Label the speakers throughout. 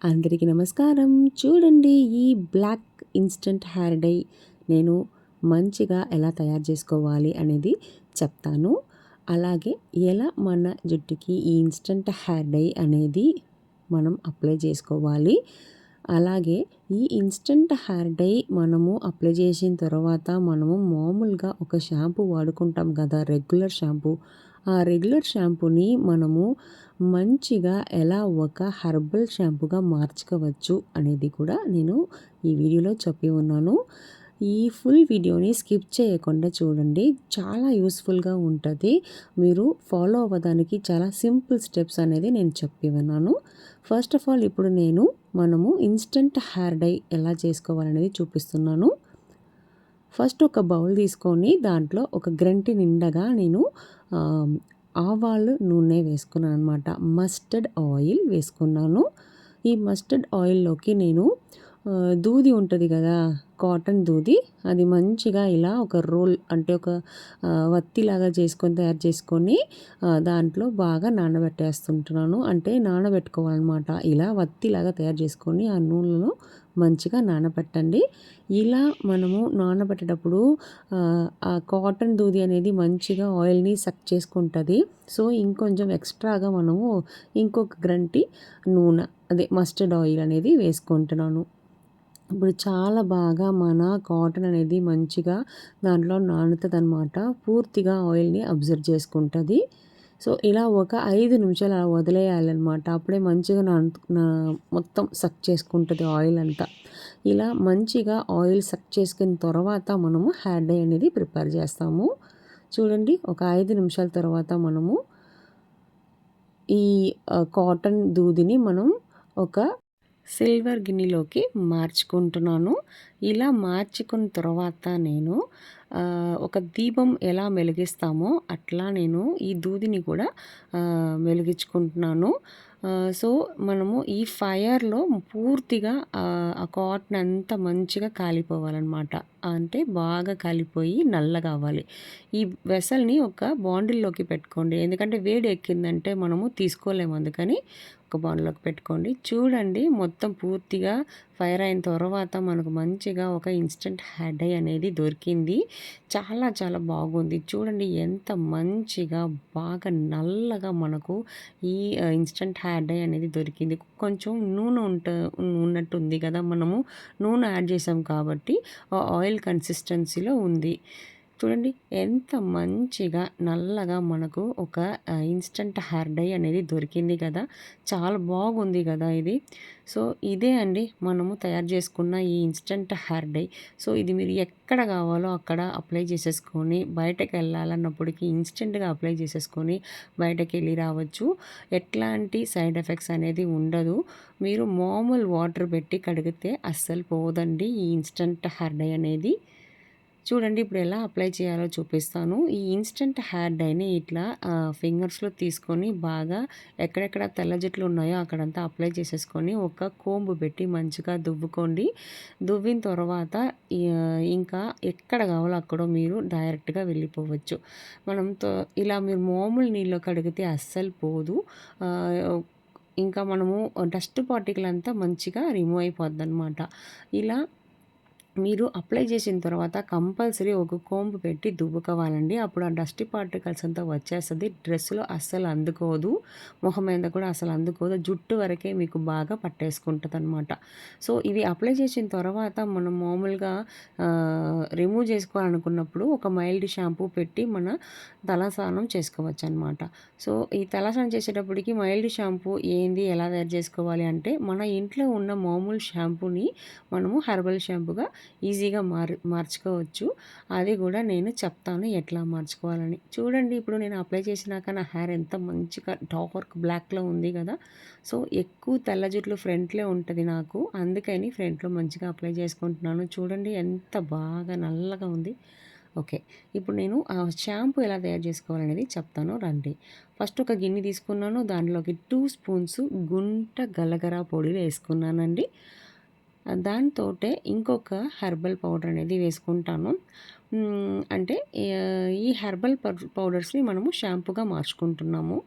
Speaker 1: అందరికీ నమస్కారం. చూడండి, ఈ బ్లాక్ ఇన్‌స్టంట్ హెయిర్ డై నేను మంచిగా ఎలా తయారు చేసుకోవాలి అనేది చెప్తాను. అలాగే ఎలా మన జుట్టుకి ఈ ఇన్‌స్టంట్ హెయిర్ డై అనేది మనం అప్లై చేసుకోవాలి. అలాగే ఈ ఇన్‌స్టంట్ హెయిర్ డై మనము అప్లై చేసిన తర్వాత మనము మామూలుగా ఒక షాంపూ వాడుకుంటాం కదా, రెగ్యులర్ షాంపూ. ఆ రెగ్యులర్ షాంపూని మనము మంచిగా ఎలా ఒక హెర్బల్ షాంపూగా మార్చుకోవచ్చు అనేది కూడా నేను ఈ వీడియోలో చెప్పి ఉన్నాను. ఈ ఫుల్ వీడియోని స్కిప్ చేయకుండా చూడండి, చాలా యూస్ఫుల్గా ఉంటుంది. మీరు ఫాలో అవ్వడానికి చాలా సింపుల్ స్టెప్స్ అనేది నేను చెప్పి ఉన్నాను. ఫస్ట్ ఆఫ్ ఆల్ ఇప్పుడు మనము ఇన్స్టంట్ హెయిర్ డై ఎలా చేసుకోవాలనేది చూపిస్తున్నాను. ఫస్ట్ ఒక బౌల్ తీసుకొని దాంట్లో ఒక గంటి నిండగా నేను ఆవాలు నూనె వేసుకున్నాను అనమాట. మస్టర్డ్ ఆయిల్ వేసుకున్నాను. ఈ మస్టర్డ్ ఆయిల్లోకి నేను దూది ఉంటుంది కదా, కాటన్ దూది, అది మంచిగా ఇలా ఒక రోల్ అంటే ఒక వత్తిలాగా తయారు చేసుకొని దాంట్లో బాగా నానబెట్టేస్తుంటున్నాను. అంటే నానబెట్టుకోవాలన్నమాట. ఇలా వత్తిలాగా తయారు చేసుకొని ఆ నూనెలో మంచిగా నానబెట్టండి. ఇలా మనము నానబెట్టేటప్పుడు ఆ కాటన్ దూది అనేది మంచిగా ఆయిల్ని సక్ చేసుకుంటుంది. సో ఇంకొంచెం ఎక్స్ట్రాగా మనము ఇంకొక గంటి నూనె, అదే మస్టర్డ్ ఆయిల్ అనేది వేసుకుంటున్నాను. ఇప్పుడు చాలా బాగా మన కాటన్ అనేది మంచిగా దాంట్లో నానుతుందనమాట. పూర్తిగా ఆయిల్ని అబ్జర్వ్ చేసుకుంటుంది. సో ఇలా ఒక 5 నిమిషాలు అలా వదిలేయాలన్నమాట. అప్పుడే మంచిగా మొత్తం సక్ చేసుకుంటుంది ఆయిల్ అంతా. ఇలా మంచిగా ఆయిల్ సక్ చేసుకున్న తర్వాత మనము హెయిర్ డై అనేది ప్రిపేర్ చేస్తాము. చూడండి, ఒక 5 నిమిషాల తర్వాత మనము ఈ కాటన్ దూదిని మనం ఒక సిల్వర్ గిన్నెలోకి మార్చుకుంటున్నాను. ఇలా మార్చుకున్న తర్వాత నేను ఒక దీపం ఎలా వెలిగిస్తామో అట్లా నేను ఈ దూదిని కూడా వెలిగించుకుంటున్నాను. సో మనము ఈ ఫైర్లో పూర్తిగా ఆ కాటన్ అంతా మంచిగా కాలిపోవాలన్నమాట. అంటే బాగా కాలిపోయి నల్లగా అవ్వాలి. ఈ వెసల్ని ఒక బాండిల్లోకి పెట్టుకోండి, ఎందుకంటే వేడి ఎక్కిందంటే మనము తీసుకోలేము. అందుకని ఒక బౌల్లోకి పెట్టుకోండి. చూడండి, మొత్తం పూర్తిగా ఫైర్ అయిన తర్వాత మనకు మంచిగా ఒక ఇన్స్టంట్ హెయిర్ డై అనేది దొరికింది. చాలా చాలా బాగుంది. చూడండి ఎంత మంచిగా బాగా నల్లగా మనకు ఈ ఇన్స్టంట్ హెయిర్ డై అనేది దొరికింది. కొంచెం నూనె ఉన్నట్టుంది కదా, మనము నూనె యాడ్ చేసాం కాబట్టి ఆయిల్ కన్సిస్టెన్సీలో ఉంది. చూడండి ఎంత మంచిగా నల్లగా మనకు ఒక ఇన్స్టంట్ హెయిర్ డై అనేది దొరికింది కదా, చాలా బాగుంది కదా ఇది. సో ఇదే అండి మనము తయారు చేసుకున్న ఈ ఇన్స్టంట్ హెయిర్ డై. సో ఇది మీరు ఎక్కడ కావాలో అక్కడ అప్లై చేసేసుకొని బయటకు వెళ్ళాలన్నప్పటికీ ఇన్స్టెంట్గా అప్లై చేసేసుకొని బయటకు వెళ్ళి రావచ్చు. ఎట్లాంటి సైడ్ ఎఫెక్ట్స్ అనేది ఉండదు. మీరు మామూలు వాటర్ పెట్టి కడిగితే అస్సలు పోదండి ఈ ఇన్స్టంట్ హెయిర్ డై అనేది. చూడండి, ఇప్పుడు ఎలా అప్లై చేయాలో చూపిస్తాను. ఈ ఇన్స్టంట్ హెయిర్ డైని ఇట్లా ఫింగర్స్లో తీసుకొని బాగా ఎక్కడెక్కడ తెల్ల జుట్లు ఉన్నాయో అక్కడంతా అప్లై చేసేసుకొని ఒక కోంబు పెట్టి మంచిగా దువ్వుకోండి. దువ్విన తర్వాత ఇంకా ఎక్కడ కావాలో అక్కడ మీరు డైరెక్ట్గా వెళ్ళిపోవచ్చు. ఇలా మీరు మామూలు నీళ్ళు కడిగితే అస్సలు పోదు. ఇంకా మనము డస్ట్ పార్టికల్ అంతా మంచిగా రిమూవ్ అయిపోద్ది అనమాట. ఇలా మీరు అప్లై చేసిన తర్వాత కంపల్సరీ ఒక కోంబు పెట్టి దువ్వుకోవాలండి. అప్పుడు ఆ డస్ట్ పార్టికల్స్ అంతా వచ్చేస్తుంది. డ్రెస్సులో అస్సలు అందుకోదు, మొహం మీద కూడా అసలు అందుకోదు. జుట్టు వరకే మీకు బాగా పట్టేసుకుంటుంది అనమాట. సో ఇవి అప్లై చేసిన తర్వాత మనం మామూలుగా రిమూవ్ చేసుకోవాలనుకున్నప్పుడు ఒక మైల్డ్ షాంపూ పెట్టి మన తలస్నానం చేసుకోవచ్చు అనమాట. సో ఈ తలస్నానం చేసేటప్పటికి మైల్డ్ షాంపూ ఏంది, ఎలా తయారు చేసుకోవాలి అంటే, మన ఇంట్లో ఉన్న మామూలు షాంపూని మనము హెర్బల్ షాంపూగా ఈజీగా మార్చుకోవచ్చు. అది కూడా నేను చెప్తాను ఎట్లా మార్చుకోవాలని. చూడండి, ఇప్పుడు నేను అప్లై చేసినాక నా హెయిర్ ఎంత మంచిగా డార్క్ బ్లాక్లో ఉంది కదా. సో ఎక్కువ తెల్ల జుట్లు ఫ్రంట్లో ఉంటుంది నాకు, అందుకని ఫ్రంట్లో మంచిగా అప్లై చేసుకుంటున్నాను. చూడండి ఎంత బాగా నల్లగా ఉంది. ఓకే, ఇప్పుడు నేను ఆ షాంపూ ఎలా తయారు చేసుకోవాలనేది చెప్తాను రండి. ఫస్ట్ ఒక గిన్నె తీసుకున్నాను, దాంట్లోకి 2 స్పూన్స్ గుంట గలగర పొడి వేసుకున్నానండి. దాంతోటే ఇంకొక హెర్బల్ పౌడర్ అనేది వేసుకుంటాను. అంటే ఈ హెర్బల్ పౌడర్స్ని మనము షాంపూగా మార్చుకుంటున్నాము.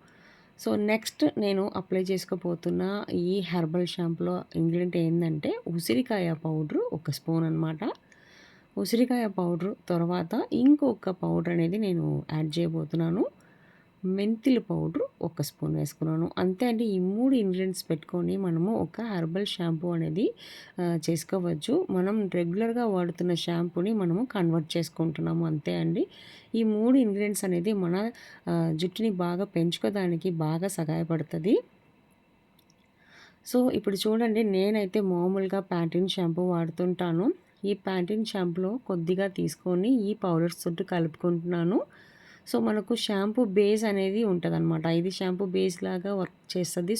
Speaker 1: సో నెక్స్ట్ నేను అప్లై చేసుకోబోతున్న ఈ హెర్బల్ షాంపూలో ఇంగ్రీడియంట్ ఏంటంటే ఉసిరికాయ పౌడరు 1 స్పూన్ అనమాట. ఉసిరికాయ పౌడరు తర్వాత ఇంకొక పౌడర్ అనేది నేను యాడ్ చేయబోతున్నాను. మెంతుల పౌడరు 1 స్పూన్ వేసుకున్నాను. అంతే అండి. ఈ 3 ఇంగ్రీడియంట్స్ పెట్టుకొని మనము ఒక హెర్బల్ షాంపూ అనేది చేసుకోవచ్చు. మనం రెగ్యులర్‌గా వాడుతున్న షాంపూని మనము కన్వర్ట్ చేసుకుంటున్నాము అంతే అండి. ఈ 3 ఇంగ్రీడియంట్స్ అనేది మన జుట్టుని బాగా పెంచుకోవడానికి బాగా సహాయపడుతది. సో, ఇప్పుడు చూడండి నేనైతే మామూలుగా ప్యాంటీన్ షాంపూ వాడుతుంటాను. ఈ ప్యాంటీన్ షాంపూలో కొద్దిగా తీసుకొని ఈ పౌడర్స్ తోటి కలుపుకుంటున్నాను. సో, మనకు షాంపూ బేస్ అనేది ఉంటదనమాట. ఇది షాంపూ బేస్ లాగా వర్క్ చేస్తది.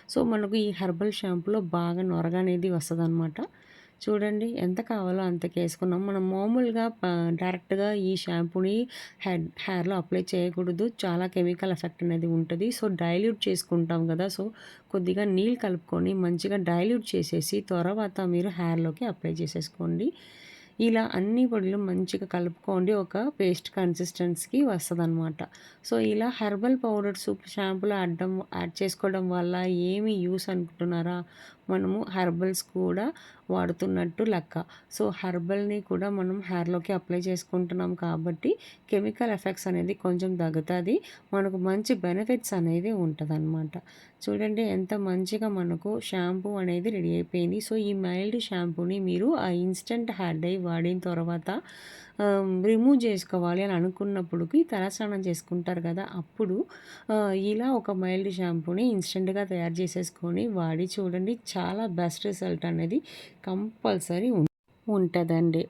Speaker 1: సో, మనకు ఈ హెర్బల్ షాంపూలో బాగా నొరగ అనేది వస్తదనమాట. చూడండి ఎంత కావాలో అంతకేసుకున్నాం. మనం మామూలుగా డైరెక్ట్‌గా ఈ షాంపూని హెయిర్‌లో అప్లై చేయకూడదు. చాలా కెమికల్ ఎఫెక్ట్ అనేది ఉంటది. సో, డైల్యూట్ చేసుకుంటాం గదా! సో, కొద్దిగా నీళ్ళు కలుపుకొని మంచిగా డైల్యూట్ చేసేసి తర్వాత మీరు హెయిర్‌లోకి అప్లై చేసేసుకోండి. ఇలా అన్ని పొడులు మంచిగా కలుపుకోండి. ఒక పేస్ట్ కన్సిస్టెన్సీకి వస్తదనమాట. సో, ఇలా హెర్బల్ పౌడర్స్ షాంపూలో యాడ్ చేసుకోవడం వల్ల ఏమి యూస్ అనుకుంటున్నారా? మనము హెర్బల్స్ కూడా వాడుతున్నట్టు లెక్క. సో, హెర్బల్‌ని కూడా మనం హెయిర్‌లోకి అప్లై చేసుకుంటున్నాం కాబట్టి కెమికల్ ఎఫెక్ట్స్ అనేది కొంచెం తగ్గుతది. మనకు మంచి బెనిఫిట్స్ అనేది ఉంటదనమాట. చూడండి ఎంత మంచిగా మనకు షాంపూ అనేది రెడీ అయిపోయింది. సో, ఈ మైల్డ్ షాంపూని మీరు ఆ ఇన్‌స్టంట్ హెయిర్ డై వాడిన తర్వాత రిమూవ్ చేసుకోవాలి అని అనుకున్నప్పుడుకి తలస్నానం చేసుకుంటారు కదా! అప్పుడు ఇలా ఒక మైల్డ్ షాంపూని ఇన్‌స్టంట్‌గా తయారు చేసేసుకొని వాడి చూడండి. చాలా బెస్ట్ రిజల్ట్ అనేది కంపల్సరీ ఉంటదండి.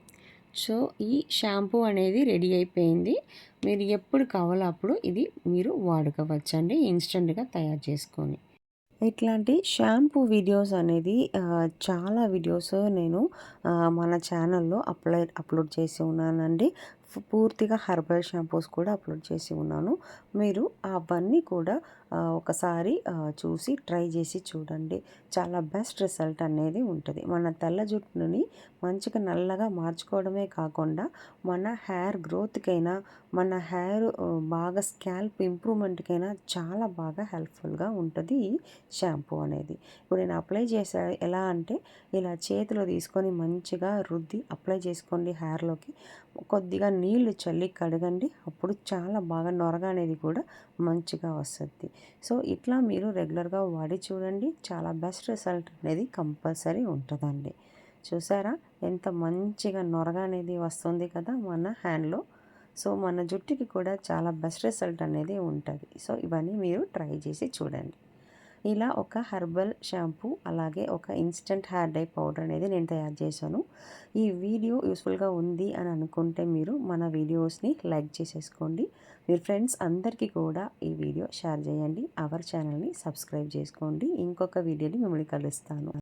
Speaker 1: సో, ఈ షాంపూ అనేది రెడీ అయిపోయింది. మీరు ఎప్పుడు కావాలో అప్పుడు ఇది మీరు వాడుకోవచ్చండి ఇన్‌స్టంట్‌గా తయారు చేసుకొని. ఇట్లాంటి షాంపూ వీడియోస్ అనేది చాలా వీడియోస్ నేను మన ఛానల్లో అప్లోడ్ చేసి ఉన్నానండి. పూర్తిగా హెర్బల్ షాంపూస్ కూడా అప్లోడ్ చేసి ఉన్నాను. మీరు అవన్నీ కూడా ఒకసారి చూసి ట్రై చేసి చూడండి. చాలా బెస్ట్ రిజల్ట్ అనేది ఉంటది. మన తెల్ల జుట్టుని మంచిగా నల్లగా మార్చుకోవడమే కాకుండా మన హెయిర్ గ్రోత్‌కైనా, మన హెయిర్ బాగా స్కాల్ప్ ఇంప్రూవ్‌మెంట్‌కైనా చాలా బాగా హెల్ప్‌ఫుల్‌గా ఉంటది ఈ షాంపూ అనేది. ఇప్పుడు నేను అప్లై చేసా ఎలా అంటే ఇలా చేతిలో తీసుకొని మంచిగా రుద్ది అప్లై చేసుకోండి హెయిర్‌లోకి. కొద్దిగా నీళ్లు చల్లి కడగండి. అప్పుడు చాలా బాగా నొరగ అనేది కూడా మంచిగా వస్తది. సో, ఇట్లా మీరు రెగ్యులర్‌గా వాడి చూడండి. చాలా బెస్ట్ రిజల్ట్ అనేది కంపల్సరీ ఉంటదండి. చూసారా? ఎంత మంచిగా నొరగ అనేది వస్తుంది కదా మన హ్యాండ్‌లో. సో, మన జుట్టుకి కూడా చాలా బెస్ట్ రిజల్ట్ అనేది ఉంటది. సో, ఇవన్నీ మీరు ట్రై చేసి చూడండి. ఇలా ఒక హెర్బల్ షాంపూ అలాగే ఒక ఇన్‌స్టంట్ హెయిర్ డై పౌడర్ అనేది నేను తయారు చేశాను. ఈ వీడియో యూస్‌ఫుల్‌గా ఉంది అని అనుకుంటే మీరు మన వీడియోస్‌ని లైక్ చేసేసుకోండి. మీ ఫ్రెండ్స్ అందరికీ కూడా ఈ వీడియో షేర్ చేయండి. అవర్ ఛానల్‌ని సబ్స్క్రైబ్ చేసుకోండి. ఇంకొక వీడియోని మిమ్మల్ని కలుస్తాను.